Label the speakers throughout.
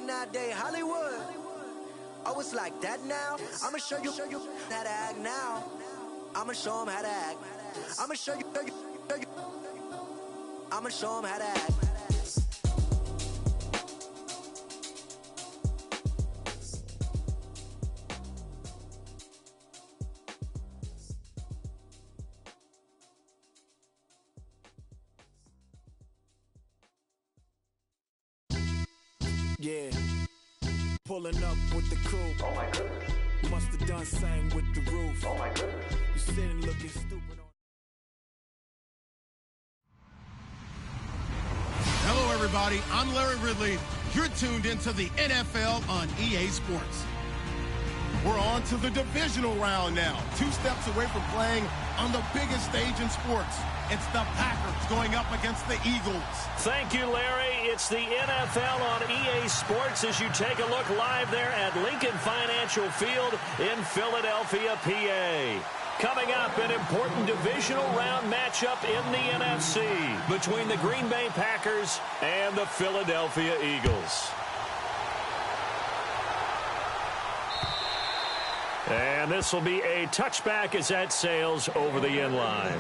Speaker 1: nowadays, Hollywood. Oh, it's like that now? I'ma show you how to act now. I'ma show them how to act. I'ma show you. I'ma show them how to act.
Speaker 2: Yeah, pulling up with the crew.
Speaker 3: Oh my goodness.
Speaker 2: Must have done same with the roof.
Speaker 3: Oh my goodness.
Speaker 2: You sitting looking stupid on.
Speaker 4: Hello, everybody. I'm Larry Ridley. You're tuned into the NFL on EA Sports. We're on to the divisional round now. 2 steps away from playing on the biggest stage in sports. It's the Packers going up against the Eagles.
Speaker 5: Thank you, Larry. It's the NFL on EA Sports as you take a look live there at Lincoln Financial Field in Philadelphia, PA. Coming up, an important divisional round matchup in the NFC between the Green Bay Packers and the Philadelphia Eagles. And this will be a touchback as that sails over the end line.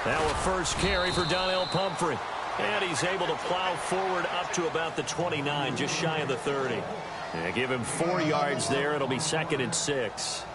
Speaker 5: Now a first carry for Donnell Pumphrey. And he's able to plow forward up to about the 29, just shy of the 30. And give him 4 yards there. It'll be 2nd and 6.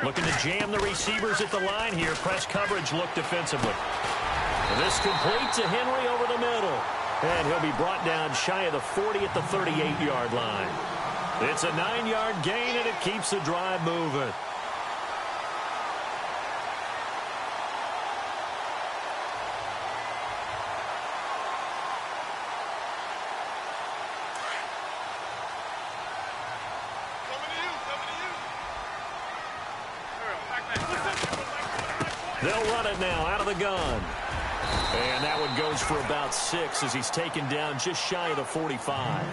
Speaker 5: Looking to jam the receivers at the line here. Press coverage look defensively. And this complete to Henry over the middle. And he'll be brought down shy of the 40 at the 38-yard line. It's a 9-yard gain, and it keeps the drive moving. They'll run it now out of the gun. And that one goes for about 6 as he's taken down just shy of the 45.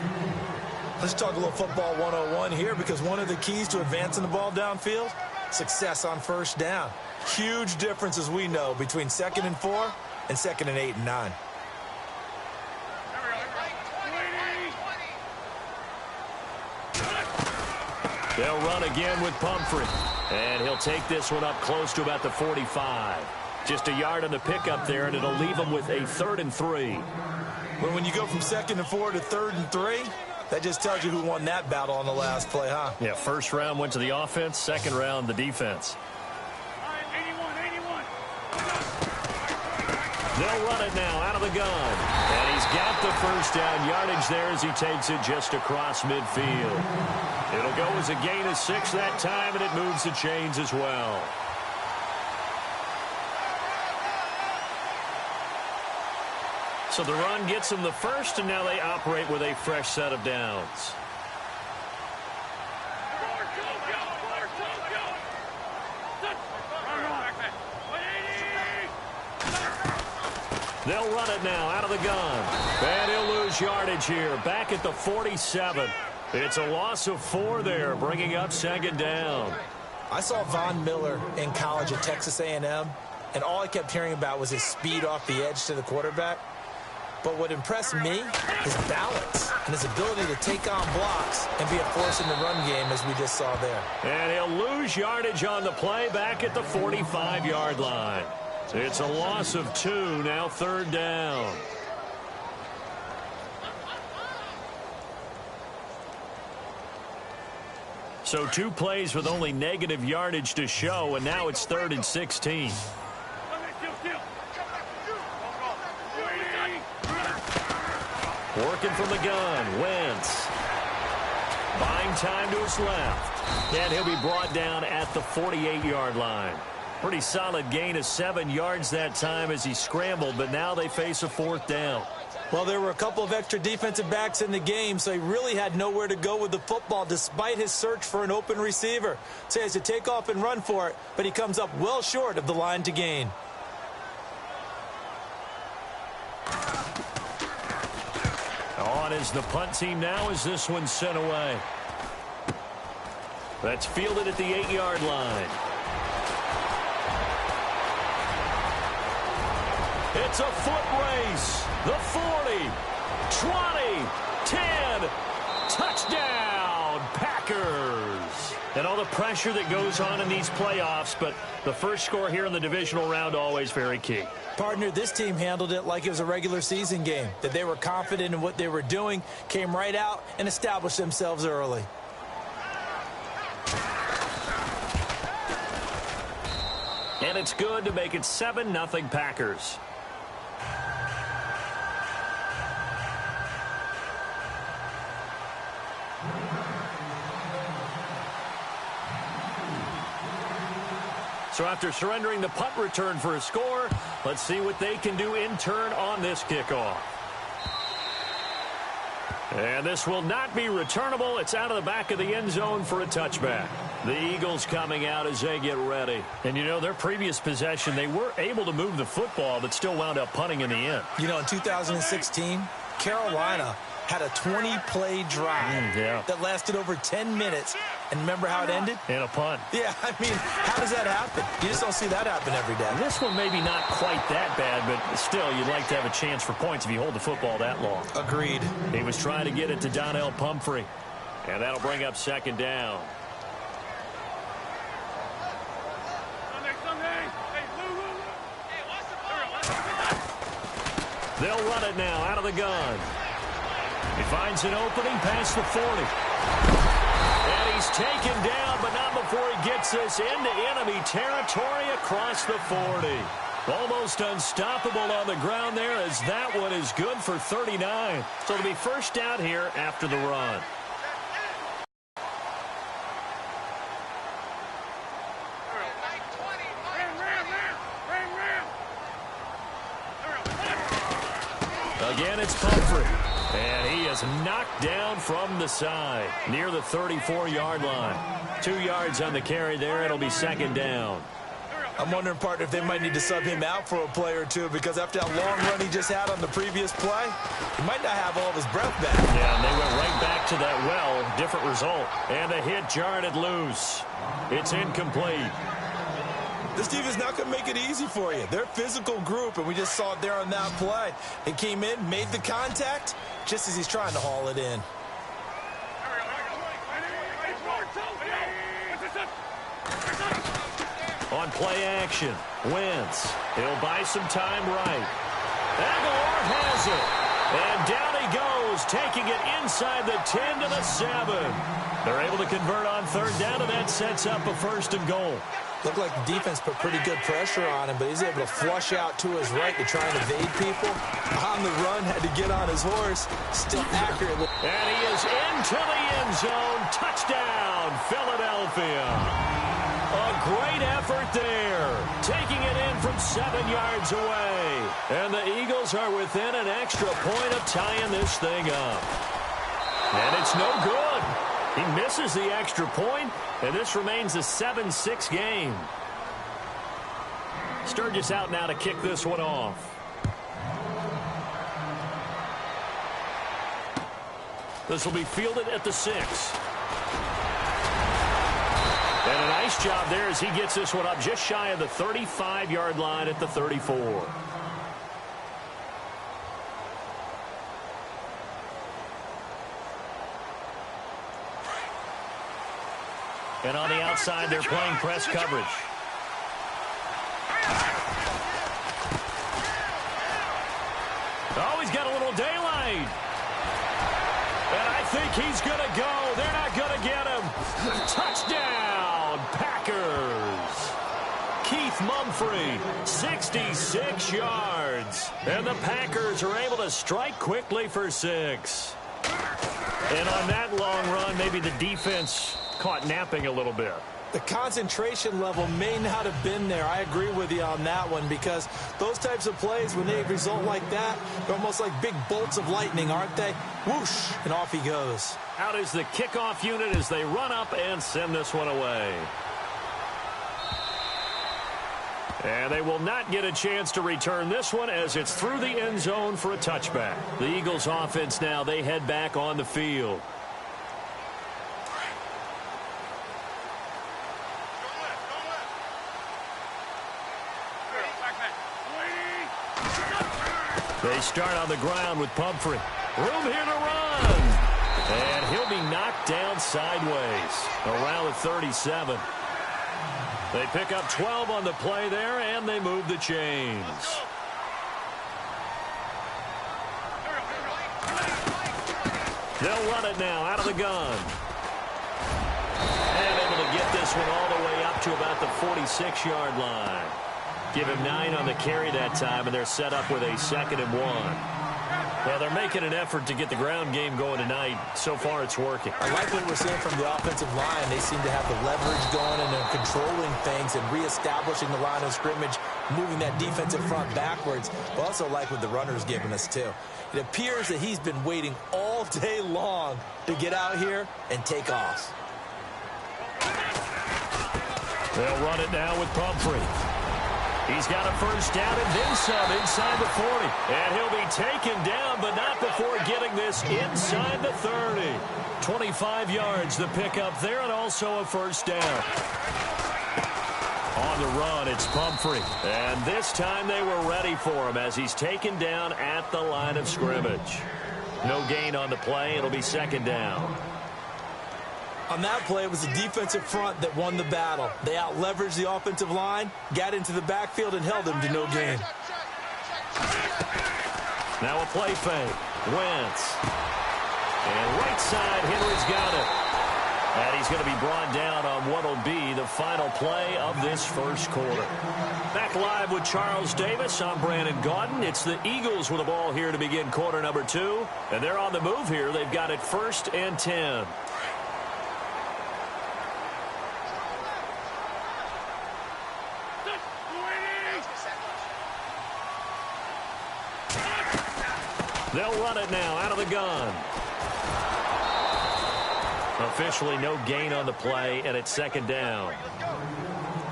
Speaker 6: Let's talk a little football 101 here, because one of the keys to advancing the ball downfield, success on first down. Huge difference, as we know, between 2nd and 4 and 2nd and 8 and 9.
Speaker 5: They'll run again with Pumphrey. And he'll take this one up close to about the 45. Just a yard on the pickup there, and it'll leave him with a 3rd and 3.
Speaker 6: Well, when you go from 2nd and 4 to 3rd and 3, that just tells you who won that battle on the last play, huh?
Speaker 5: Yeah, first round went to the offense, second round the defense. They'll run it now out of the gun. And he's got the first down yardage there as he takes it just across midfield. It'll go as a gain of 6 that time, and it moves the chains as well. So the run gets them the first, and now they operate with a fresh set of downs. They'll run it now out of the gun. And he'll lose yardage here. Back at the 47. It's a loss of 4 there, bringing up 2nd down.
Speaker 6: I saw Von Miller in college at Texas A&M, and all I kept hearing about was his speed off the edge to the quarterback. But what impressed me, his balance and his ability to take on blocks and be a force in the run game, as we just saw there.
Speaker 5: And he'll lose yardage on the play back at the 45-yard line. It's a loss of 2, now 3rd down. So 2 plays with only negative yardage to show, and now it's 3rd and 16. Working from the gun, Wentz. Buying time to his left. And he'll be brought down at the 48-yard line. Pretty solid gain of 7 yards that time as he scrambled, but now they face a 4th down.
Speaker 6: Well, there were a couple of extra defensive backs in the game, so he really had nowhere to go with the football despite his search for an open receiver. So he has to take off and run for it, but he comes up well short of the line to gain.
Speaker 5: On is the punt team now as this one's sent away. That's fielded at the 8-yard line. It's a foot race. The 40, 20, 10, touchdown, Packers. And all the pressure that goes on in these playoffs, but the first score here in the divisional round always very key.
Speaker 6: Partner, this team handled it like it was a regular season game, that they were confident in what they were doing, came right out and established themselves early.
Speaker 5: And it's good to make it 7-0 Packers. So after surrendering the punt return for a score, let's see what they can do in turn on this kickoff. And this will not be returnable. It's out of the back of the end zone for a touchback. The Eagles coming out as they get ready. And, you know, their previous possession, they were able to move the football, but still wound up punting in the end.
Speaker 6: You know, in 2016, Carolina had a 20-play drive that lasted over 10 minutes. And remember how it ended?
Speaker 5: In a punt.
Speaker 6: Yeah, I mean, how does that happen? You just don't see that happen every day.
Speaker 5: This one maybe not quite that bad, but still, you'd like to have a chance for points if you hold the football that long.
Speaker 6: Agreed.
Speaker 5: He was trying to get it to Donnell Pumphrey. And that'll bring up 2nd down. They'll run it now out of the gun. He finds an opening past the 40. And he's taken down, but not before he gets us into enemy territory across the 40. Almost unstoppable on the ground there as that one is good for 39. So it'll be first down here after the run. Again, it's Pumphrey. And he is knocked down from the side near the 34-yard line. 2 yards on the carry there. It'll be 2nd down.
Speaker 6: I'm wondering, partner, if they might need to sub him out for a play or two, because after that long run he just had on the previous play, he might not have all of his breath back.
Speaker 5: Yeah, and they went right back to that well. Different result. And a hit jarred it loose. It's incomplete.
Speaker 6: This team is not going to make it easy for you. They're a physical group, and we just saw it there on that play. He came in, made the contact, just as he's trying to haul it in.
Speaker 5: On play action, Wentz. He'll buy some time right. Aguilar has it. And down he goes, taking it inside the 10 to the 7. They're able to convert on 3rd down, and that sets up a 1st and goal.
Speaker 6: Looked like the defense put pretty good pressure on him, but he's able to flush out to his right to try and evade people. On the run, had to get on his horse. Still accurate.
Speaker 5: And he is into the end zone. Touchdown, Philadelphia. A great effort there. Taking it in from 7 yards away. And the Eagles are within an extra point of tying this thing up. And it's no good. He misses the extra point, and this remains a 7-6 game. Sturgis out now to kick this one off. This will be fielded at the 6. And a nice job there as he gets this one up just shy of the 35-yard line at the 34. And on the outside, they're playing press coverage. Oh, he's got a little daylight. And I think he's going to go. They're not going to get him. Touchdown, Packers. Keith Mumphrey, 66 yards. And the Packers are able to strike quickly for 6. And on that long run, maybe the defense caught napping a little bit.
Speaker 6: The concentration level may not have been there. I agree with you on that one, because those types of plays, when they result like that, they're almost like big bolts of lightning, aren't they? Whoosh, and off he goes.
Speaker 5: Out is the kickoff unit as they run up and send this one away. And they will not get a chance to return this one as it's through the end zone for a touchback. The Eagles offense now, they head back on the field. They start on the ground with Pumphrey. Room here to run. And he'll be knocked down sideways around the 37. They pick up 12 on the play there, and they move the chains. They'll run it now out of the gun. And able to get this one all the way up to about the 46-yard line. Give him 9 on the carry that time, and they're set up with a 2nd and 1. Well, they're making an effort to get the ground game going tonight. So far, it's working.
Speaker 6: I like what we're seeing from the offensive line. They seem to have the leverage going, and they're controlling things and reestablishing the line of scrimmage, moving that defensive front backwards. But also like what the runner's giving us, too. It appears that he's been waiting all day long to get out here and take off.
Speaker 5: They'll run it now with Pumphrey. He's got a first down and then some inside the 40. And he'll be taken down, but not before getting this inside the 30. 25 yards the pickup there, and also a first down. On the run, it's Pumphrey. And this time they were ready for him as he's taken down at the line of scrimmage. No gain on the play. It'll be 2nd down.
Speaker 6: On that play, it was the defensive front that won the battle. They out-leveraged the offensive line, got into the backfield, and held them to no gain.
Speaker 5: Now a play fake. Wentz. And right side, Henry's got it. And he's going to be brought down on what will be the final play of this first quarter. Back live with Charles Davis. I'm Brandon Gaudin. It's the Eagles with the ball here to begin quarter number 2. And they're on the move here. They've got it 1st and 10. They'll run it now out of the gun. Officially no gain on the play, and it's 2nd down.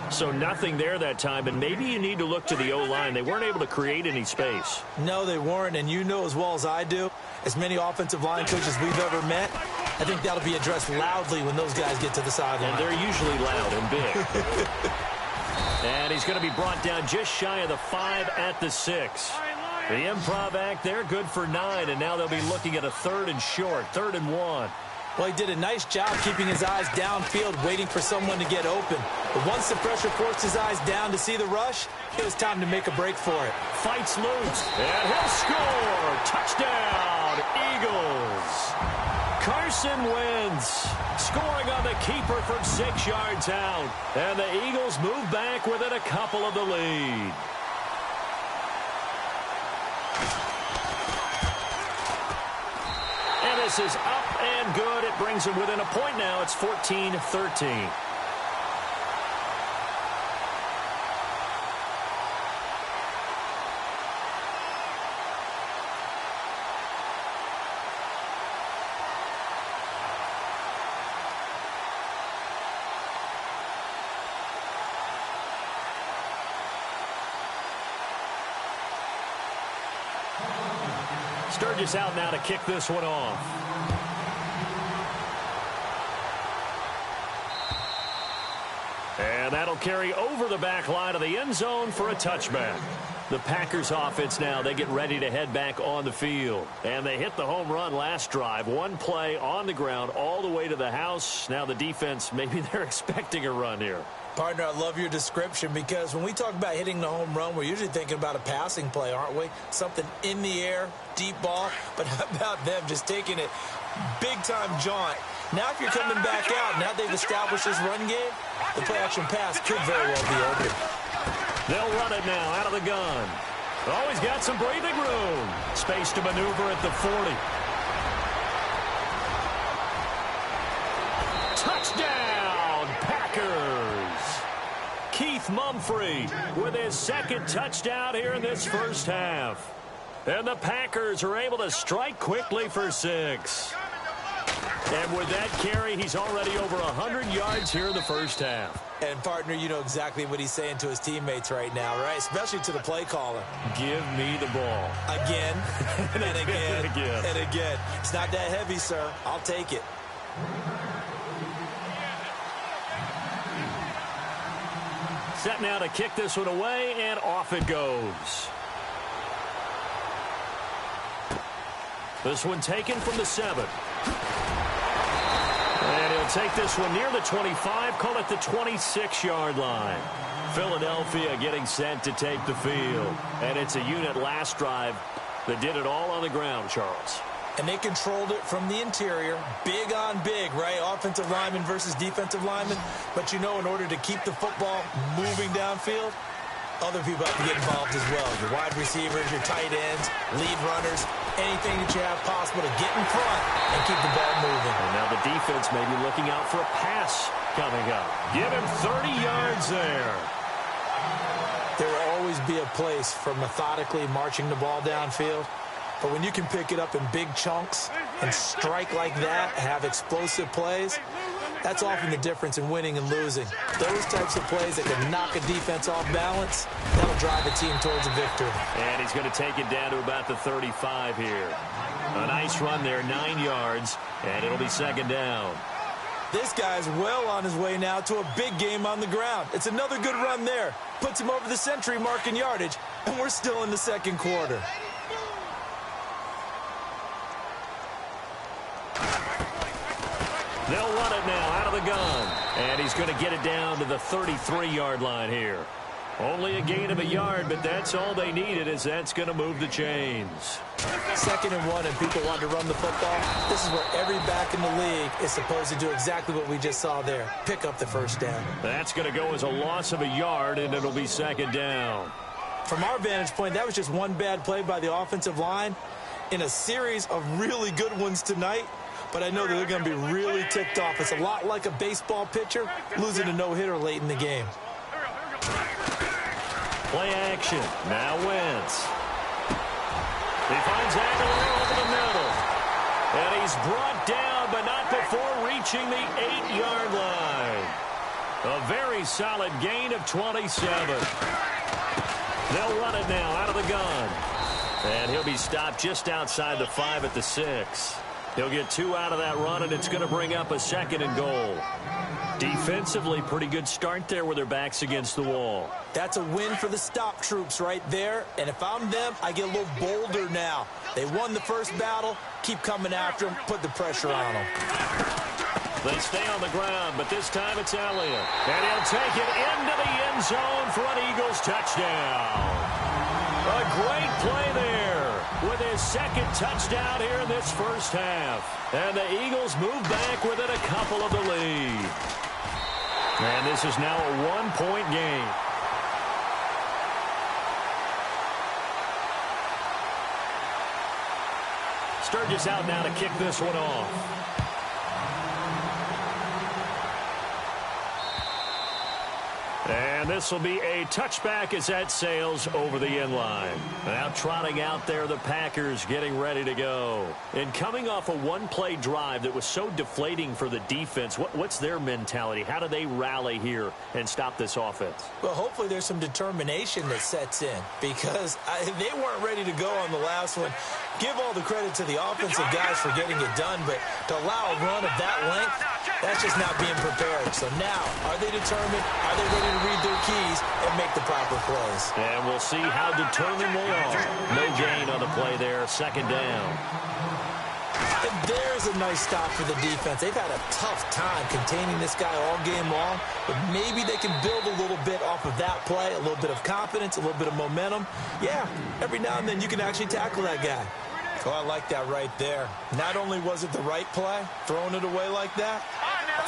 Speaker 5: So nothing there that time, and maybe you need to look to the O-line. They weren't able to create any space.
Speaker 6: No, they weren't, and you know as well as I do, as many offensive line coaches we've ever met, I think that'll be addressed loudly when those guys get to the sideline.
Speaker 5: And they're usually loud and big. And he's going to be brought down just shy of the 5 at the 6. The improv act there, good for 9, and now they'll be looking at a 3rd and short, 3rd and 1.
Speaker 6: Well, he did a nice job keeping his eyes downfield, waiting for someone to get open. But once the pressure forced his eyes down to see the rush, it was time to make a break for it.
Speaker 5: Fights loose, and he'll score! Touchdown, Eagles! Carson Wentz scoring on the keeper from 6 yards out. And the Eagles move back within a couple of the lead. And this is up and good. It brings them within a point now. It's 14-13. Sturgis out now to kick this one off. And that'll carry over the back line of the end zone for a touchback. The Packers offense now, they get ready to head back on the field. And they hit the home run last drive. One play on the ground all the way to the house. Now the defense, maybe they're expecting a run here.
Speaker 6: Partner, I love your description, because when we talk about hitting the home run, we're usually thinking about a passing play, aren't we? Something in the air, deep ball. But how about them just taking it big-time jaunt? Now if you're coming back out, now they've established this run game, the play-action pass could very well be open.
Speaker 5: They'll run it now out of the gun. Always got some breathing room. Space to maneuver at the 40. Touchdown, Packers! Mumphrey with his second touchdown here in this first half. And the Packers are able to strike quickly for 6. And with that carry, he's already over 100 yards here in the first half.
Speaker 6: And, partner, you know exactly what he's saying to his teammates right now, right? Especially to the play caller.
Speaker 5: Give me the ball.
Speaker 6: Again, and again,
Speaker 5: again.
Speaker 6: and again. It's not that heavy, sir. I'll take it.
Speaker 5: Set now to kick this one away, and off it goes. This one taken from the 7. And he'll take this one near the 25, call it the 26-yard line. Philadelphia getting set to take the field. And it's a unit last drive that did it all on the ground, Charles.
Speaker 6: And they controlled it from the interior. Big on big, right? Offensive lineman versus defensive lineman. But, you know, in order to keep the football moving downfield, other people have to get involved as well. Your wide receivers, your tight ends, lead runners, anything that you have possible to get in front and keep the ball moving.
Speaker 5: And now the defense may be looking out for a pass coming up. Give him 30 yards there.
Speaker 6: There will always be a place for methodically marching the ball downfield. But when you can pick it up in big chunks and strike like that, have explosive plays, that's often the difference in winning and losing. Those types of plays that can knock a defense off balance, that'll drive a team towards a victory.
Speaker 5: And he's going to take it down to about the 35 here. A nice run there, 9 yards, and it'll be second down.
Speaker 6: This guy's well on his way now to a big game on the ground. It's another good run there. Puts him over the century mark in yardage, and we're still in the second quarter.
Speaker 5: They'll run it now out of the gun. And he's going to get it down to the 33-yard line here. Only a gain of a yard, but that's all they needed, as that's going to move the chains.
Speaker 6: 2nd and 1, and people want to run the football. This is where every back in the league is supposed to do exactly what we just saw there. Pick up the first down.
Speaker 5: That's going to go as a loss of a yard, and it'll be second down.
Speaker 6: From our vantage point, that was just one bad play by the offensive line in a series of really good ones tonight. But I know that they're going to be really ticked off. It's a lot like a baseball pitcher losing a no-hitter late in the game.
Speaker 5: Play action. Now Wentz. He finds Aguilar over the middle. And he's brought down, but not before reaching the 8-yard line. A very solid gain of 27. They'll run it now out of the gun. And he'll be stopped just outside the 5 at the 6. He'll get 2 out of that run, and it's going to bring up a 2nd and goal. Defensively, pretty good start there with their backs against the wall.
Speaker 6: That's a win for the stop troops right there. And if I'm them, I get a little bolder now. They won the first battle. Keep coming after them. Put the pressure on them.
Speaker 5: They stay on the ground, but this time it's Elliott. And he'll take it into the end zone for an Eagles touchdown. A great play there with his 2nd touchdown here in this first half. And the Eagles move back within a couple of the lead. And this is now a 1-point game. Sturgis out now to kick this one off. And this will be a touchback as that sails over the end line. Now trotting out there, the Packers getting ready to go. And coming off a one-play drive that was so deflating for the defense, what's their mentality? How do they rally here and stop this offense?
Speaker 6: Well, hopefully there's some determination that sets in, because they weren't ready to go on the last one. Give all the credit to the offensive guys for getting it done, but to allow a run of that length, that's just not being prepared. So now, are they determined? Are they ready to read their keys and make the proper plays?
Speaker 5: And we'll see how determined they are. No gain on the play there, 2nd down.
Speaker 6: And there's a nice stop for the defense. They've had a tough time containing this guy all game long, but maybe they can build a little bit off of that play, a little bit of confidence, a little bit of momentum. Yeah, every now and then you can actually tackle that guy. Oh, I like that right there. Not only was it the right play, throwing it away like that,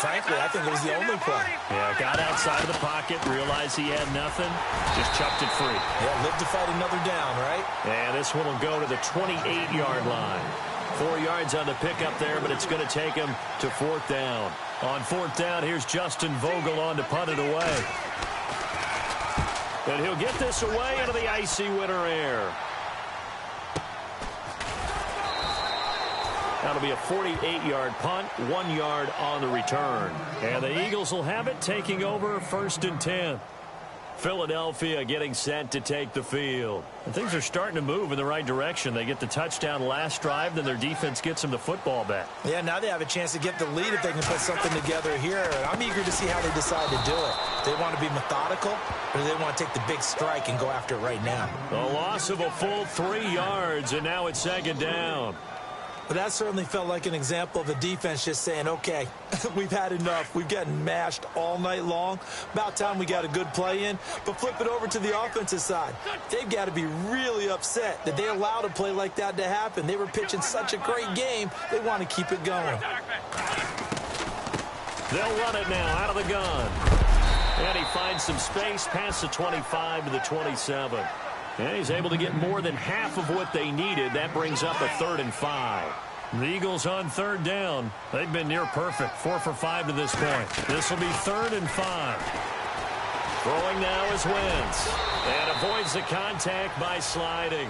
Speaker 6: frankly, I think it was the only play.
Speaker 5: Yeah, got outside of the pocket, realized he had nothing, just chucked it free.
Speaker 6: Yeah, live to fight another down, right?
Speaker 5: And this one will go to the 28-yard line. 4 yards on the pickup there, but it's going to take him to 4th down. On 4th down, here's Justin Vogel on to punt it away. And he'll get this away into the icy winter air. That'll be a 48-yard punt, 1 yard on the return. And the Eagles will have it, taking over 1st and 10. Philadelphia getting set to take the field. And things are starting to move in the right direction. They get the touchdown last drive, then their defense gets them the football back.
Speaker 6: Yeah, now they have a chance to get the lead if they can put something together here. And I'm eager to see how they decide to do it. Do they want to be methodical, or do they want to take the big strike and go after it right now?
Speaker 5: A loss of a full 3 yards, and now it's 2nd down.
Speaker 6: But that certainly felt like an example of a defense just saying, okay, we've had enough. We've gotten mashed all night long. About time we got a good play in. But flip it over to the offensive side. They've got to be really upset that they allowed a play like that to happen. They were pitching such a great game, they want to keep it going.
Speaker 5: They'll run it now out of the gun. And he finds some space past the 25 to the 27. And he's able to get more than half of what they needed. That brings up a 3rd and 5. The Eagles on 3rd down. They've been near perfect. 4 for 5 to this point. This will be 3rd and 5. Throwing now is Wentz. And avoids the contact by sliding.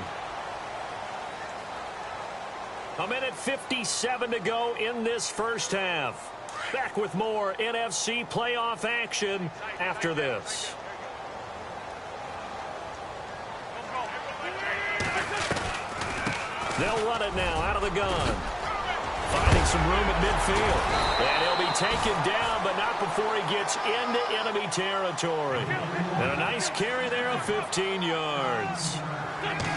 Speaker 5: 1:57 to go in this first half. Back with more NFC playoff action after this. They'll run it now out of the gun. Finding some room at midfield. And he'll be taken down, but not before he gets into enemy territory. And a nice carry there of 15 yards.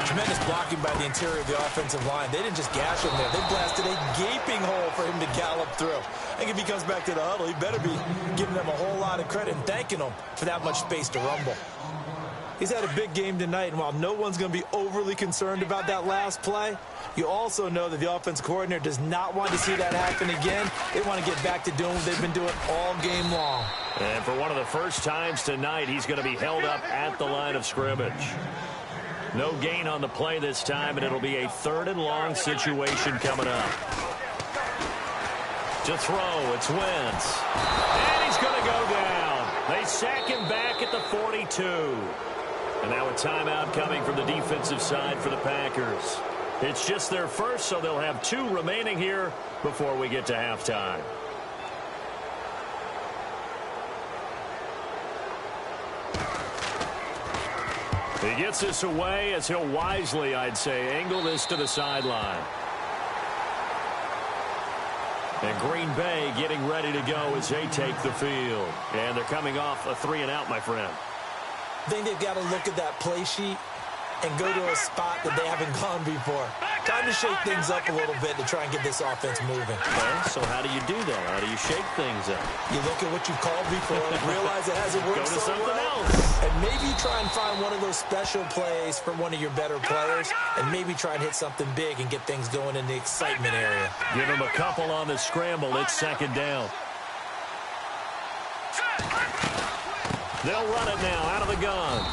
Speaker 6: Tremendous blocking by the interior of the offensive line. They didn't just gash him there. They blasted a gaping hole for him to gallop through. I think if he comes back to the huddle, he better be giving them a whole lot of credit and thanking them for that much space to rumble. He's had a big game tonight, and while no one's going to be overly concerned about that last play, you also know that the offense coordinator does not want to see that happen again. They want to get back to doing what they've been doing all game long.
Speaker 5: And for one of the first times tonight, he's going to be held up at the line of scrimmage. No gain on the play this time, and it'll be a 3rd and long situation coming up. To throw, it's Wentz. And he's going to go down. They sack him back at the 42. And now a timeout coming from the defensive side for the Packers. It's just their first, so they'll have 2 remaining here before we get to halftime. He gets this away as he'll wisely, I'd say, angle this to the sideline. And Green Bay getting ready to go as they take the field. And they're coming off a 3-and-out, my friend.
Speaker 6: I think they've got to look at that play sheet and go to a spot that they haven't gone before. Time to shake things up a little bit to try and get this offense moving.
Speaker 5: Okay, so how do you do that? How do you shake things up?
Speaker 6: You look at what you've called before, realize it hasn't worked
Speaker 5: Go to
Speaker 6: so
Speaker 5: something
Speaker 6: well,
Speaker 5: else.
Speaker 6: and maybe try and find one of those special plays for one of your better players, and maybe try and hit something big and get things going in the excitement area.
Speaker 5: Give him a couple on the scramble. It's 2nd down. They'll run it now out of the gun.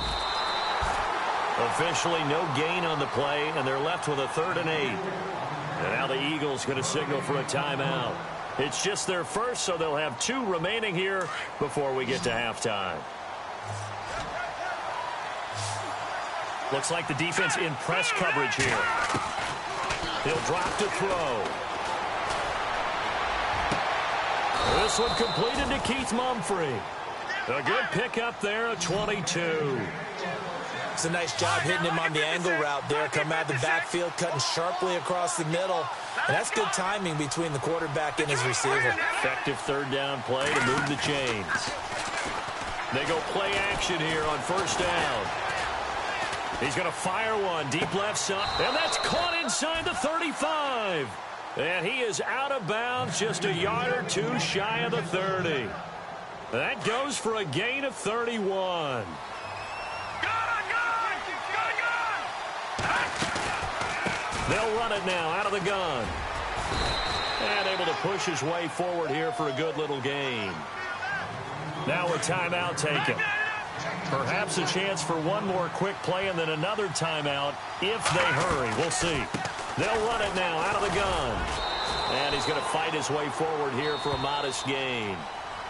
Speaker 5: Officially no gain on the play, and they're left with a 3rd and 8. And now the Eagles going to signal for a timeout. It's just their first, so they'll have 2 remaining here before we get to halftime. Looks like the defense in press coverage here. He'll drop to throw. This one completed to Keith Mumphrey. A good pickup there at 22.
Speaker 6: It's a nice job hitting him on the angle route there. Come out of the backfield, cutting sharply across the middle. And that's good timing between the quarterback and his receiver.
Speaker 5: Effective 3rd down play to move the chains. They go play action here on 1st down. He's going to fire one deep left side. And that's caught inside the 35. And he is out of bounds, just a yard or 2 shy of the 30. That goes for a gain of 31. They'll run it now out of the gun. And able to push his way forward here for a good little gain. Now a timeout taken. Perhaps a chance for one more quick play and then another timeout if they hurry. We'll see. They'll run it now out of the gun. And he's going to fight his way forward here for a modest gain.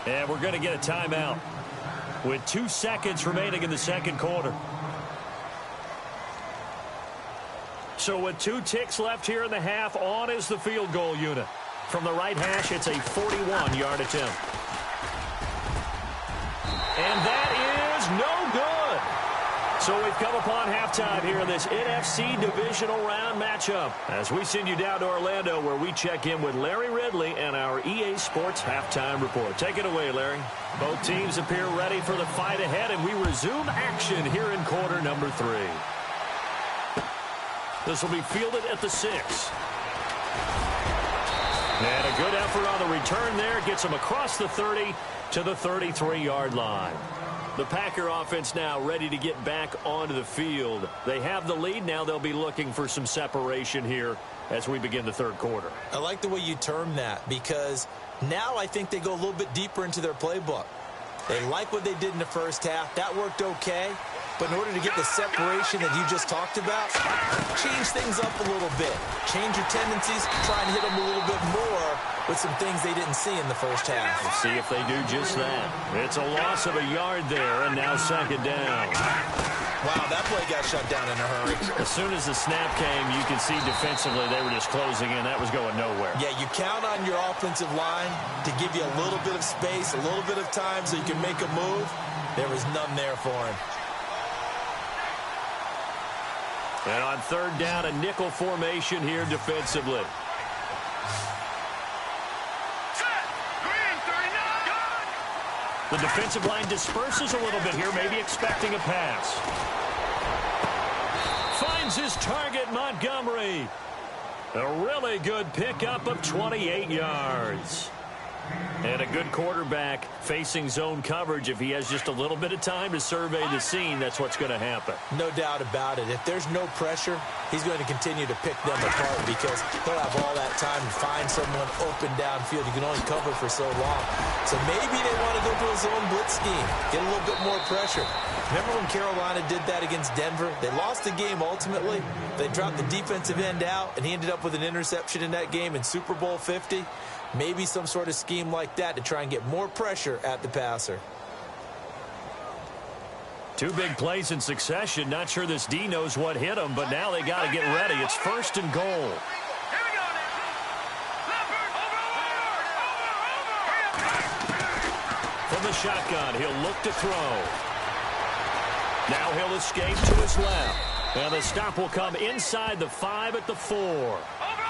Speaker 5: And we're going to get a timeout. with 2 seconds remaining in the second quarter. So with 2 ticks left here in the half, on is the field goal unit. From the right hash, it's a 41-yard attempt. And that is no good. So we've come upon halftime here in this NFC divisional round matchup as we send you down to Orlando where we check in with Larry Ridley and our EA Sports halftime report. Take it away, Larry. Both teams appear ready for the fight ahead, and we resume action here in quarter number 3. This will be fielded at the 6. And a good effort on the return there. Gets him across the 30 to the 33-yard line. The Packer offense now ready to get back onto the field. They have the lead. Now they'll be looking for some separation here as we begin the third quarter.
Speaker 6: I like the way you term that because now I think they go a little bit deeper into their playbook. They like what they did in the first half. That worked okay. But in order to get the separation that you just talked about, change things up a little bit. Change your tendencies, try and hit them a little bit more with some things they didn't see in the first half.
Speaker 5: We'll see if they do just that. It's a loss of a yard there, and now second down.
Speaker 6: Wow, that play got shut down in a hurry.
Speaker 5: As soon as the snap came, you could see defensively they were just closing in. That was going nowhere.
Speaker 6: Yeah, you count on your offensive line to give you a little bit of space, a little bit of time so you can make a move. There was none there for him.
Speaker 5: And on third down, a nickel formation here defensively. The defensive line disperses a little bit here, maybe expecting a pass. Finds his target, Montgomery. A really good pickup of 28 yards. And a good quarterback facing zone coverage. If he has just a little bit of time to survey the scene, that's what's going to happen.
Speaker 6: No doubt about it. If there's no pressure, he's going to continue to pick them apart because he'll have all that time to find someone open downfield. You can only cover for so long. So maybe they want to go to a zone blitz scheme, get a little bit more pressure. Remember when Carolina did that against Denver? They lost the game ultimately. They dropped the defensive end out, and he ended up with an interception in that game in Super Bowl 50. Maybe some sort of scheme like that to try and get more pressure at the passer.
Speaker 5: 2 big plays in succession. Not sure this D knows what hit him, but now they got to get ready. It's first and goal. From the shotgun, he'll look to throw. Now he'll escape to his left. And the stop will come inside the 5 at the 4.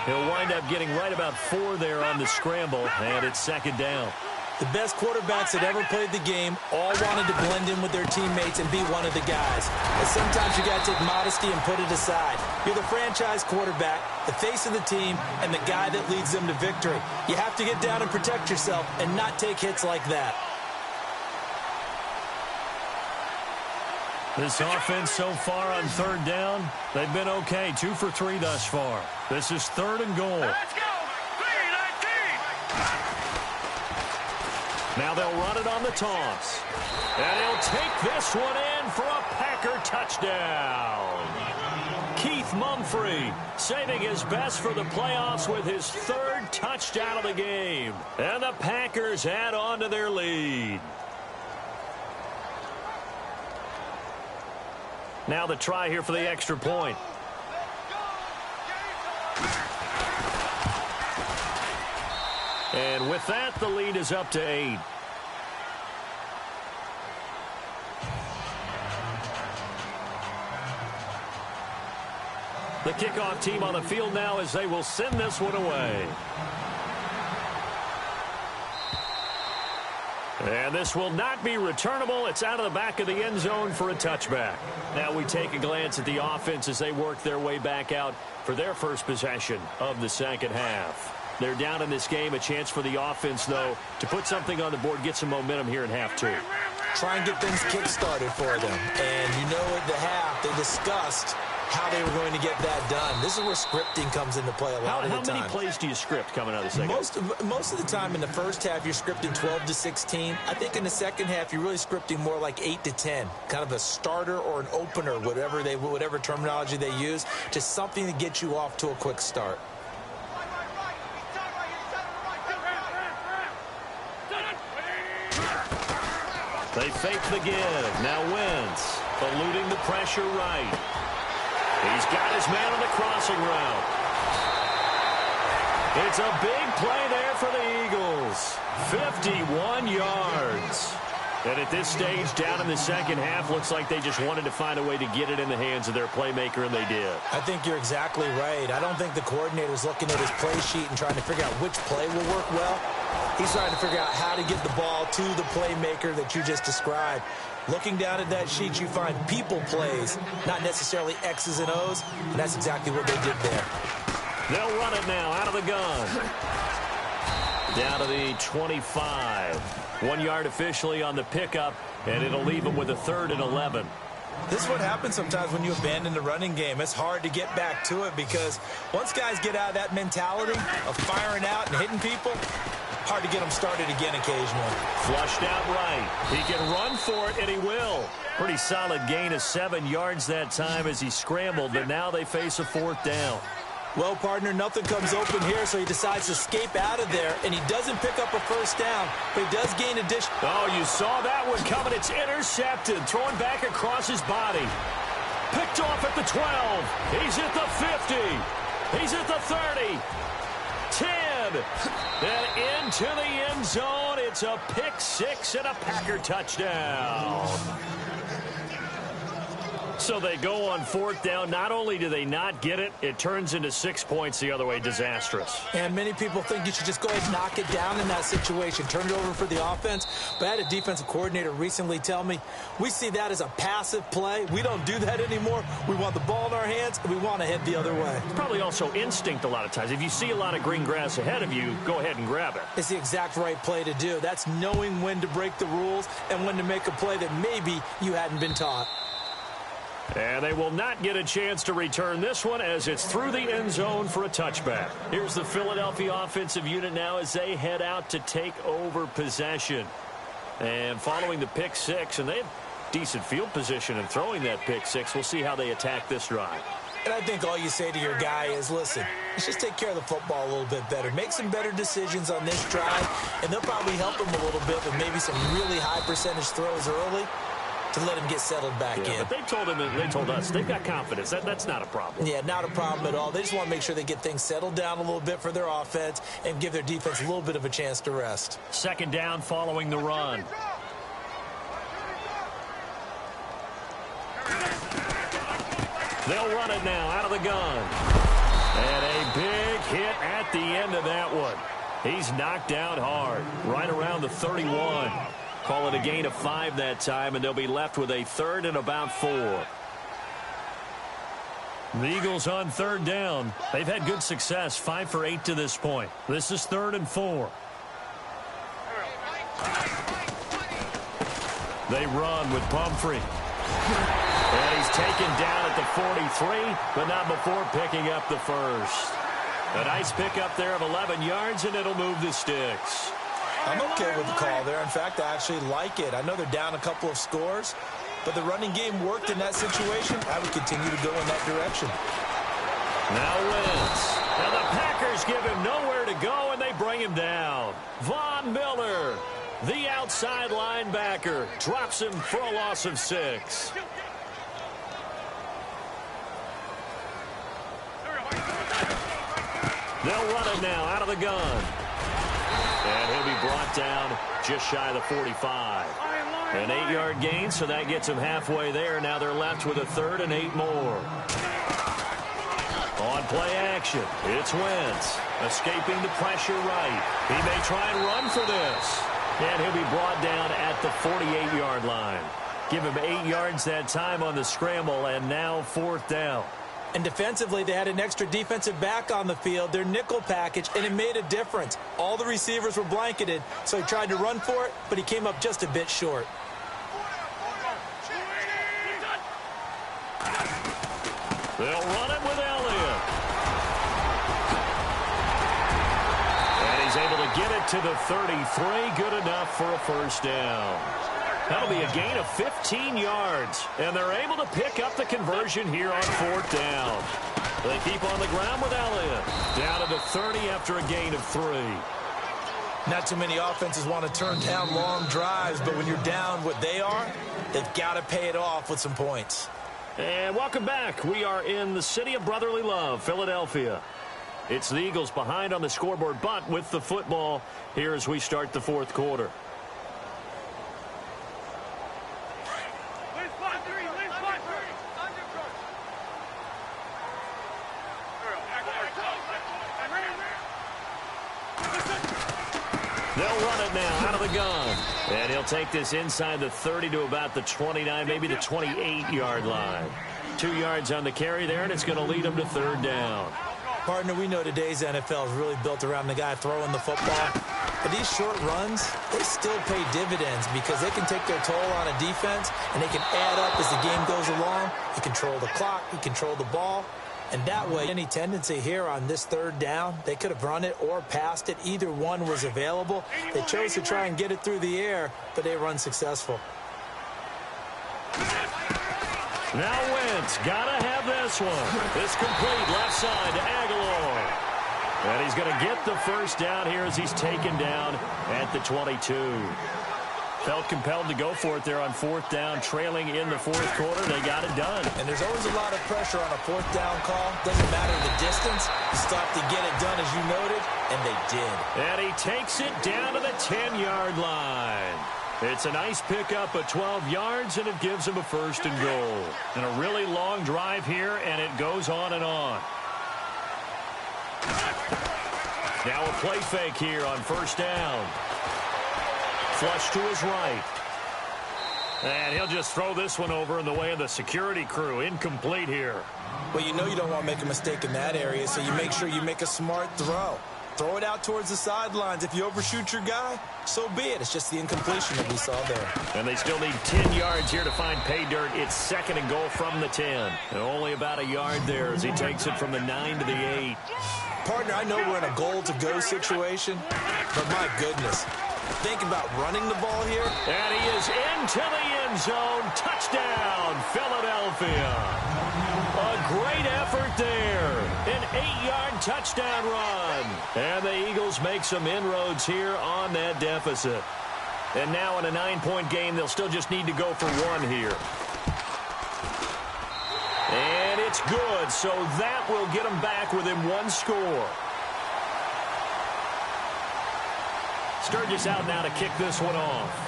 Speaker 5: He'll wind up getting right about 4 there on the scramble, and it's second down.
Speaker 6: The best quarterbacks that ever played the game all wanted to blend in with their teammates and be one of the guys. And sometimes you got to take modesty and put it aside. You're the franchise quarterback, the face of the team, and the guy that leads them to victory. You have to get down and protect yourself and not take hits like that.
Speaker 5: This offense so far on third down, they've been okay. 2 for 3 thus far. This is third and goal.
Speaker 3: Let's go! 3-19!
Speaker 5: Now they'll run it on the toss. And he'll take this one in for a Packer touchdown. Keith Mumphrey saving his best for the playoffs with his 3rd touchdown of the game. And the Packers add on to their lead. Now the try here for the extra point. And with that, the lead is up to 8. The kickoff team on the field now as they will send this one away. And this will not be returnable. It's out of the back of the end zone for a touchback. Now we take a glance at the offense as they work their way back out for their first possession of the second half. They're down in this game. A chance for the offense, though, to put something on the board, get some momentum here in half 2.
Speaker 6: Try and get things kick-started for them. And you know at the half, they discussed how they were going to get that done. This is where scripting comes into play a lot of the time.
Speaker 5: How many plays do you script coming out of the second half?
Speaker 6: Most of the time in the first half, you're scripting 12 to 16. I think in the second half, you're really scripting more like 8 to 10. Kind of a starter or an opener, whatever terminology they use. Just something to get you off to a quick start.
Speaker 5: They fake the give. Now Wentz eluding the pressure right. He's got his man on the crossing route. It's a big play there for the Eagles. 51 yards. And at this stage, down in the second half, looks like they just wanted to find a way to get it in the hands of their playmaker, and they did.
Speaker 6: I think you're exactly right. I don't think the coordinator's looking at his play sheet and trying to figure out which play will work well. He's trying to figure out how to get the ball to the playmaker that you just described. Looking down at that sheet, you find people plays, not necessarily X's and O's, and that's exactly what they did there.
Speaker 5: They'll run it now out of the gun. Down to the 25. 1 yard officially on the pickup, and it'll leave them with a 3rd and 11.
Speaker 6: This is what happens sometimes when you abandon the running game. It's hard to get back to it because once guys get out of that mentality of firing out and hitting people, hard to get them started again occasionally.
Speaker 5: Flushed out right. He can run for it, and he will. Pretty solid gain of 7 yards that time as he scrambled, but now they face a 4th down.
Speaker 6: Well, partner, nothing comes open here, so he decides to escape out of there, and he doesn't pick up a 1st down, but he does gain addition.
Speaker 5: Oh, you saw that one coming. It's intercepted. Thrown back across his body. Picked off at the 12. He's at the 50. He's at the 30. 10. And into the end zone. It's a pick 6 and a Packer touchdown. So they go on 4th down. Not only do they not get it, it turns into 6 points the other way. Disastrous.
Speaker 6: And many people think you should just go ahead and knock it down in that situation. Turn it over for the offense. But I had a defensive coordinator recently tell me, we see that as a passive play. We don't do that anymore. We want the ball in our hands, and we want to head the other way.
Speaker 5: It's probably also instinct a lot of times. If you see a lot of green grass ahead of you, go ahead and grab it.
Speaker 6: It's the exact right play to do. That's knowing when to break the rules and when to make a play that maybe you hadn't been taught.
Speaker 5: And they will not get a chance to return this one as it's through the end zone for a touchback. Here's the Philadelphia offensive unit now as they head out to take over possession. And following the pick 6, and they have decent field position in throwing that pick 6. We'll see how they attack this drive.
Speaker 6: And I think all you say to your guy is, listen, let's just take care of the football a little bit better. Make some better decisions on this drive, and they'll probably help him a little bit with maybe some really high percentage throws early to let him get settled back in.
Speaker 5: But they told him, and they told us, they've got confidence. That's not a problem.
Speaker 6: Yeah, not a problem at all. They just want to make sure they get things settled down a little bit for their offense and give their defense a little bit of a chance to rest.
Speaker 5: 2nd down following the run. They'll run it now out of the gun. And a big hit at the end of that one. He's knocked down hard, right around the 31. Call it a gain of 5 that time, and they'll be left with a 3rd and about 4. The Eagles on 3rd down. They've had good success, 5 for 8 to this point. This is 3rd and 4. They run with Pumphrey. And he's taken down at the 43, but not before picking up the 1st. A nice pickup there of 11 yards, and it'll move the sticks.
Speaker 6: I'm okay with the call there. In fact, I actually like it. I know they're down a couple of scores, but the running game worked in that situation. I would continue to go in that direction.
Speaker 5: Now Wentz. And the Packers give him nowhere to go, and they bring him down. Von Miller, the outside linebacker, drops him for a loss of 6. They'll run it now out of the gun. And he'll be brought down just shy of the 45. An 8-yard gain, so that gets him halfway there. Now they're left with a 3rd and 8 more. On play action, it's Wentz. Escaping the pressure right. He may try and run for this. And he'll be brought down at the 48-yard line. Give him 8 yards that time on the scramble, and now 4th down.
Speaker 6: And defensively, they had an extra defensive back on the field, their nickel package, and it made a difference. All the receivers were blanketed, so he tried to run for it, but he came up just a bit short.
Speaker 5: They'll run it with Elliott. And he's able to get it to the 33. Good enough for a 1st down. That'll be a gain of 15 yards. And they're able to pick up the conversion here on 4th down. They keep on the ground with Elliott. Down to the 30 after a gain of 3.
Speaker 6: Not too many offenses want to turn down long drives, but when you're down what they are, they've got to pay it off with some points.
Speaker 5: And welcome back. We are in the city of brotherly love, Philadelphia. It's the Eagles behind on the scoreboard, but with the football here as we start the fourth quarter. They'll run it now out of the gun. And he'll take this inside the 30 to about the 29, maybe the 28-yard line. 2 yards on the carry there, and it's going to lead them to third down.
Speaker 6: Partner, we know today's NFL is really built around the guy throwing the football. But these short runs, they still pay dividends because they can take their toll on a defense, and they can add up as the game goes along. You control the clock, you control the ball. And that way, any tendency here on this third down, they could have run it or passed it. Either one was available. They chose to try and get it through the air, but they run successful.
Speaker 5: Now Wentz, gotta have this one. It's complete, left side to Aguilar. And he's gonna get the first down here as he's taken down at the 22. Felt compelled to go for it there on fourth down, trailing in the fourth quarter. They got it done.
Speaker 6: And there's always a lot of pressure on a fourth down call. Doesn't matter the distance. You stop to get it done, as you noted, and they did.
Speaker 5: And he takes it down to the 10-yard line. It's a nice pickup of 12 yards, and it gives him a first and goal. And a really long drive here, and it goes on and on. Now a play fake here on first down. Flush to his right. And he'll just throw this one over in the way of the security crew. Incomplete here.
Speaker 6: Well, you know you don't want to make a mistake in that area, so you make sure you make a smart throw. Throw it out towards the sidelines. If you overshoot your guy, so be it. It's just the incompletion that we saw there.
Speaker 5: And they still need 10 yards here to find pay dirt. It's second and goal from the 10. And only about a yard there as he takes it from the 9 to the 8.
Speaker 6: Partner, I know we're in a goal-to-go situation, but my goodness. Think about running the ball here.
Speaker 5: And he is into the end zone. Touchdown, Philadelphia. A great effort there. An 8-yard touchdown run. And the Eagles make some inroads here on that deficit. And now in a 9-point game, they'll still just need to go for one here. And it's good, so that will get them back within one score. Sturgis out now to kick this one off.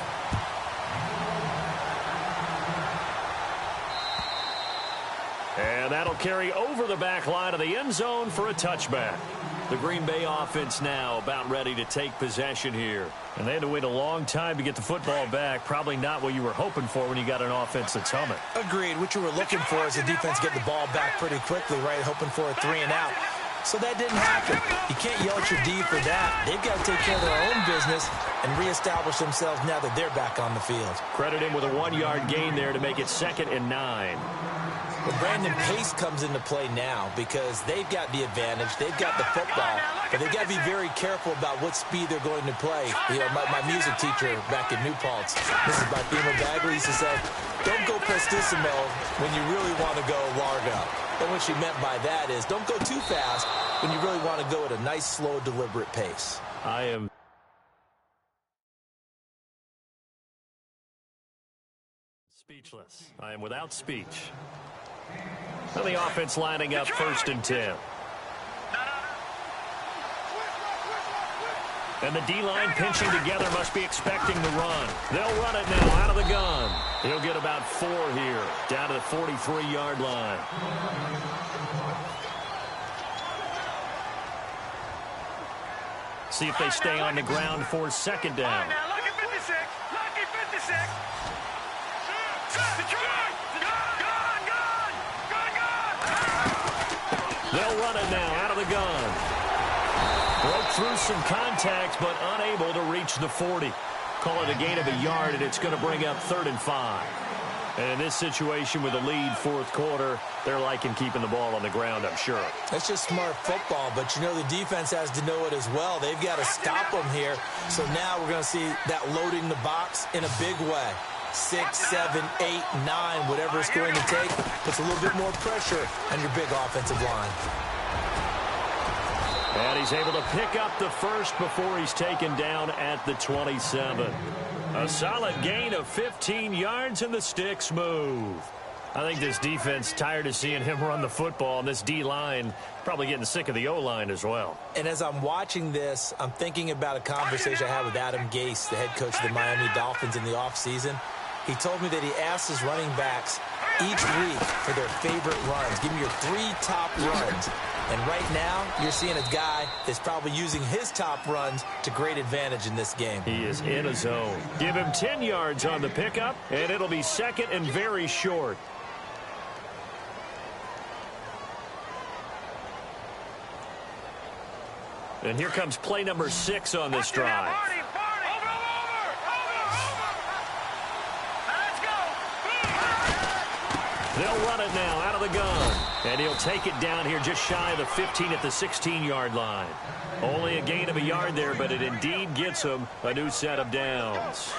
Speaker 5: And that'll carry over the back line of the end zone for a touchback. The Green Bay offense now about ready to take possession here. And they had to wait a long time to get the football back. Probably not what you were hoping for when you got an offense that's humming.
Speaker 6: Agreed. What you were looking for is the defense get the ball back pretty quickly, right? Hoping for a 3 and out. So that didn't happen. You can't yell at your D for that. They've got to take care of their own business and reestablish themselves now that they're back on the field.
Speaker 5: Credit him with a 1-yard gain there to make it 2nd and 9.
Speaker 6: Well, Brandon, pace comes into play now because they've got the advantage. They've got the football, but they've got to be very careful about what speed they're going to play. You know, my music teacher back in New Paltz, Mrs. Bifema Bagley, used to say, don't go prestissimo when you really want to go largo. And what she meant by that is don't go too fast when you really want to go at a nice, slow, deliberate pace.
Speaker 5: I am speechless. I am without speech. And the offense lining up 1st and 10. And the D-line pinching together must be expecting the run. They'll run it now out of the gun. He'll get about 4 here, down to the 43-yard line. See if they stay on the ground for 2nd down.
Speaker 3: Lucky 56. Lucky 56.
Speaker 5: They'll run it now out of the gun. Broke through some contacts, but unable to reach the 40. Call it a gain of a yard, and it's going to bring up 3rd and 5. And in this situation with a lead 4th quarter, they're liking keeping the ball on the ground, I'm sure.
Speaker 6: That's just smart football, but you know the defense has to know it as well. They've got to stop them here. So now we're going to see that loading the box in a big way. 6, 7, 8, 9, whatever it's going to take, puts a little bit more pressure on your big offensive line.
Speaker 5: And he's able to pick up the first before he's taken down at the 27. A solid gain of 15 yards, and the sticks move. I think this defense tired of seeing him run the football, and this D-line probably getting sick of the O-line as well.
Speaker 6: And as I'm watching this, I'm thinking about a conversation I had with Adam Gase, the head coach of the Miami Dolphins in the offseason. He told me that he asked his running backs each week for their favorite runs. Give me your 3 top runs. And right now, you're seeing a guy that's probably using his top runs to great advantage in this game.
Speaker 5: He is in a zone. Give him 10 yards on the pickup, and it'll be second and very short. And here comes play number 6 on this drive. They'll run it now out of the gun. And he'll take it down here just shy of the 15 at the 16-yard line. Only a gain of a yard there, but it indeed gets him a new set of downs.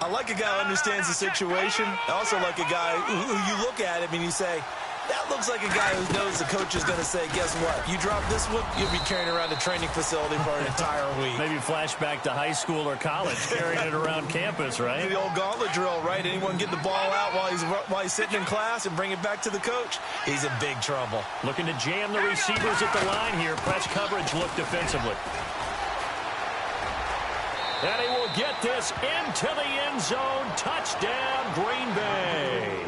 Speaker 6: I like a guy who understands the situation. I also like a guy who you look at him and you say, that looks like a guy who knows the coach is going to say, guess what? You drop this one, you'll be carrying around a training facility for an entire week.
Speaker 5: Maybe flashback to high school or college, carrying it around campus, right?
Speaker 6: The old gauntlet drill, right? Anyone get the ball out while he's sitting in class and bring it back to the coach? He's in big trouble.
Speaker 5: Looking to jam the receivers at the line here. Press coverage look defensively. And he will get this into the end zone. Touchdown, Green Bay.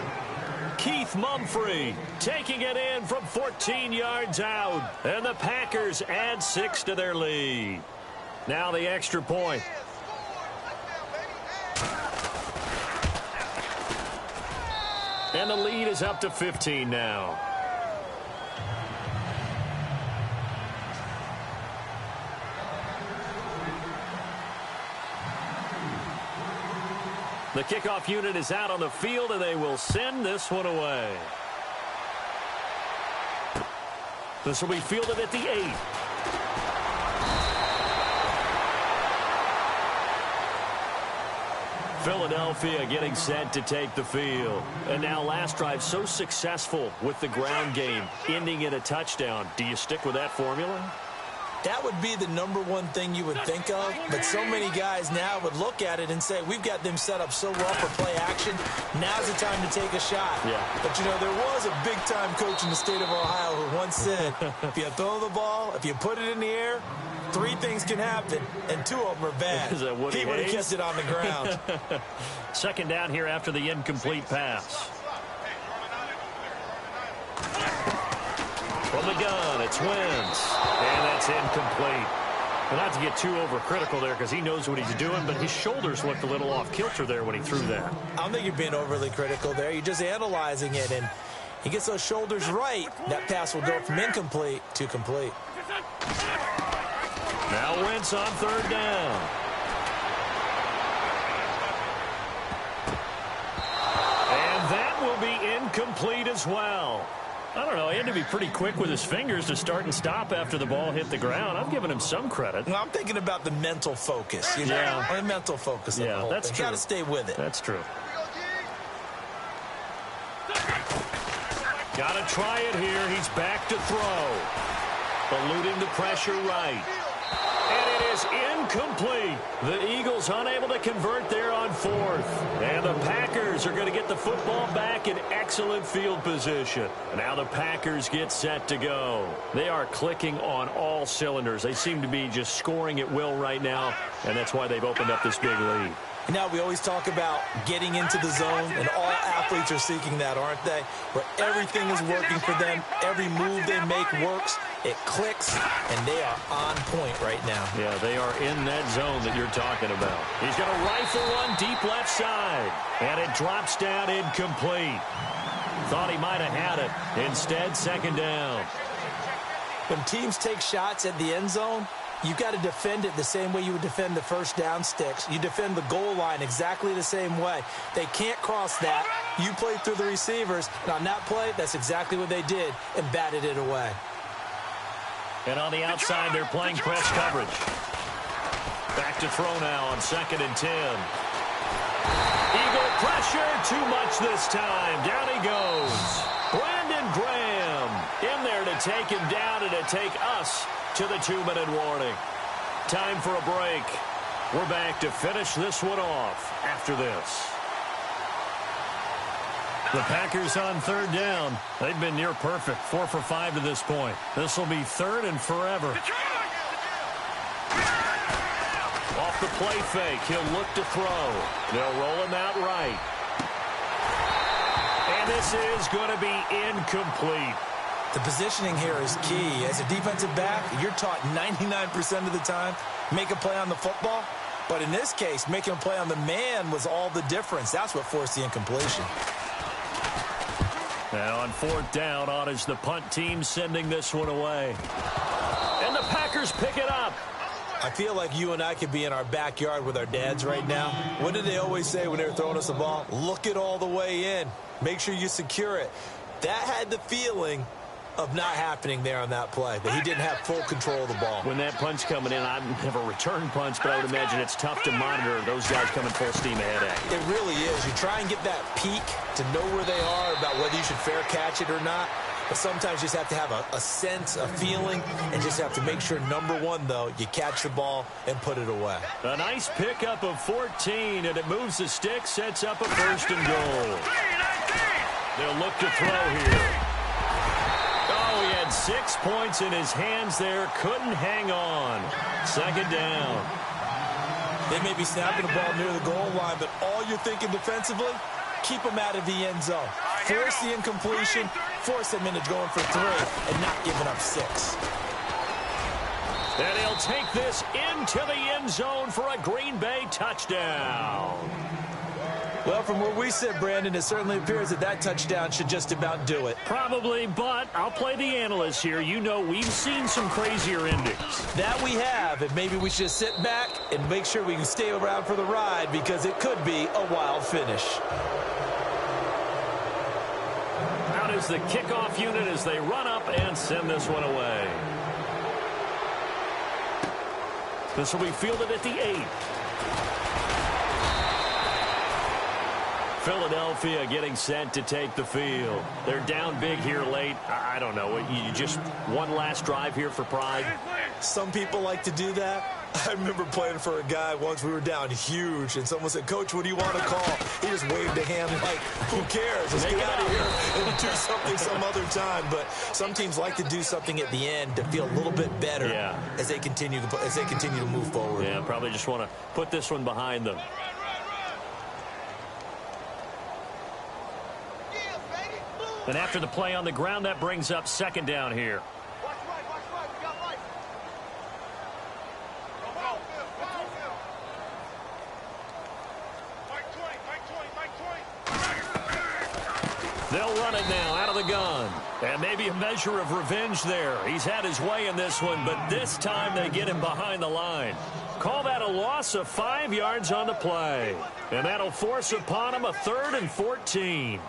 Speaker 5: Keith Mumphrey taking it in from 14 yards out. And the Packers add 6 to their lead. Now the extra point. And the lead is up to 15 now. The kickoff unit is out on the field, and they will send this one away. This will be fielded at the 8. Philadelphia getting set to take the field. And now last drive so successful with the ground game, ending in a touchdown. Do you stick with that formula?
Speaker 6: That would be the #1 thing you would think of, but so many guys now would look at it and say, we've got them set up so well for play action, now's the time to take a shot.
Speaker 5: Yeah.
Speaker 6: But, you know, there was a big-time coach in the state of Ohio who once said, if you throw the ball, if you put it in the air, 3 things can happen, and 2 of them are bad.
Speaker 5: Is that Woody
Speaker 6: He would have
Speaker 5: Hayes?
Speaker 6: kept it on the ground.
Speaker 5: Second down here after the incomplete pass. From the gun, it's Wentz. And that's incomplete. Well, not to get too overcritical there because he knows what he's doing, but his shoulders looked a little off kilter there when he threw that.
Speaker 6: I don't think you're being overly critical there. You're just analyzing it, and he gets those shoulders right. That pass will go from incomplete to complete.
Speaker 5: Now Wentz on 3rd down. And that will be incomplete as well. I don't know. He had to be pretty quick with his fingers to start and stop after the ball hit the ground. I'm giving him some credit.
Speaker 6: Well, I'm thinking about the mental focus. You know?
Speaker 5: Yeah.
Speaker 6: The mental focus of the whole
Speaker 5: that's
Speaker 6: thing.
Speaker 5: true.
Speaker 6: Got to stay with it.
Speaker 5: That's true. Got to try it here. He's back to throw. Eluding the pressure right. And it is incomplete. The Eagles unable to convert there on 4th. And the Packers are going to get the football back in excellent field position. Now the Packers get set to go. They are clicking on all cylinders. They seem to be just scoring at will right now, and that's why they've opened up this big lead.
Speaker 6: Now, we always talk about getting into the zone, and all athletes are seeking that, aren't they? Where everything is working for them, every move they make works, it clicks, and they are on point right now.
Speaker 5: Yeah, they are in that zone that you're talking about. He's got a rifle one deep left side, and it drops down incomplete. Thought he might have had it. Instead, 2nd down.
Speaker 6: When teams take shots at the end zone, you've got to defend it the same way you would defend the first down sticks. You defend the goal line exactly the same way. They can't cross that. You play through the receivers. And on that play, that's exactly what they did and batted it away.
Speaker 5: And on the outside, they're playing press coverage. Back to throw now on 2nd and 10. Eagle pressure, too much this time. Down he goes. Brandon Graham in there to take him down and to take us to the 2-minute warning. Time for a break. We're back to finish this one off after this. The Packers on third down. They've been near perfect, 4 for 5 to this point. This will be third and forever. Off the play fake, he'll look to throw. They'll roll him out right. And this is going to be incomplete.
Speaker 6: The positioning here is key. As a defensive back, you're taught 99% of the time, make a play on the football. But in this case, making a play on the man was all the difference. That's what forced the incompletion.
Speaker 5: Now on fourth down, on is the punt team sending this one away. And the Packers pick it up.
Speaker 6: I feel like you and I could be in our backyard with our dads right now. What did they always say when they were throwing us the ball? Look it all the way in. Make sure you secure it. That had the feeling of not happening there on that play, that he didn't have full control of the ball.
Speaker 5: When that punch coming in, I've never returned punch, but I would imagine it's tough to monitor those guys coming full steam ahead at you.
Speaker 6: It really is. You try and get that peek to know where they are about whether you should fair catch it or not. But sometimes you just have to have a sense, a feeling, and just have to make sure, number one, though, you catch the ball and put it away.
Speaker 5: A nice pickup of 14, and it moves the stick, sets up a first and goal. They'll look to throw here. Oh, he had 6 points in his hands there. Couldn't hang on. Second down.
Speaker 6: They may be snapping the ball near the goal line, but all you're thinking defensively, keep them out of the end zone. Force the incompletion, force them into going for 3, and not giving up 6.
Speaker 5: And he'll take this into the end zone for a Green Bay touchdown.
Speaker 6: Well, from where we sit, Brandon, it certainly appears that that touchdown should just about do it.
Speaker 5: Probably, but I'll play the analyst here. You know we've seen some crazier endings.
Speaker 6: That we have, and maybe we should just sit back and make sure we can stay around for the ride because it could be a wild finish.
Speaker 5: Out is the kickoff unit as they run up and send this one away. This will be fielded at the 8. Philadelphia getting set to take the field. They're down big here late. I don't know. You just one last drive here for pride?
Speaker 6: Some people like to do that. I remember playing for a guy once. We were down huge, and someone said, "Coach, what do you want to call?" He just waved a hand like, who cares? Let's get out of here and do something some other time. But some teams like to do something at the end to feel a little bit better as they continue to move forward.
Speaker 5: Yeah, probably just want to put this one behind them. And after the play on the ground, that brings up second down here.
Speaker 3: Watch right, we got right.
Speaker 5: They'll run it now out of the gun. And maybe a measure of revenge there. He's had his way in this one, but this time they get him behind the line. Call that a loss of 5 yards on the play. And that'll force upon him a 3rd and 14.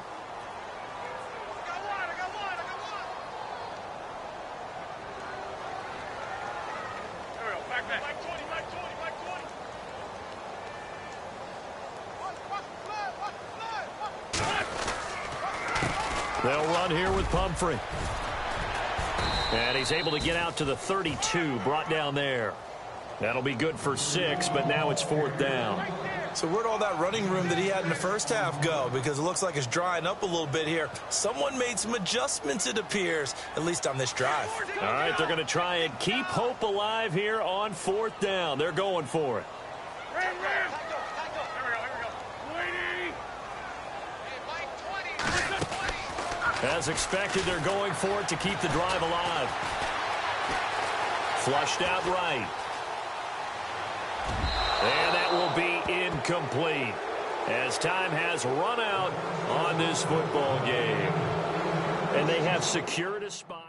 Speaker 5: They'll run here with Pumphrey. And he's able to get out to the 32, brought down there. That'll be good for 6, but now it's 4th down.
Speaker 6: So where'd all that running room that he had in the first half go? Because it looks like it's drying up a little bit here. Someone made some adjustments, it appears, at least on this drive.
Speaker 5: All right, they're going to try and keep hope alive here on 4th down. They're going for it. As expected, they're going for it to keep the drive alive. Flushed out right. And that will be incomplete as time has run out on this football game. And they have secured a spot.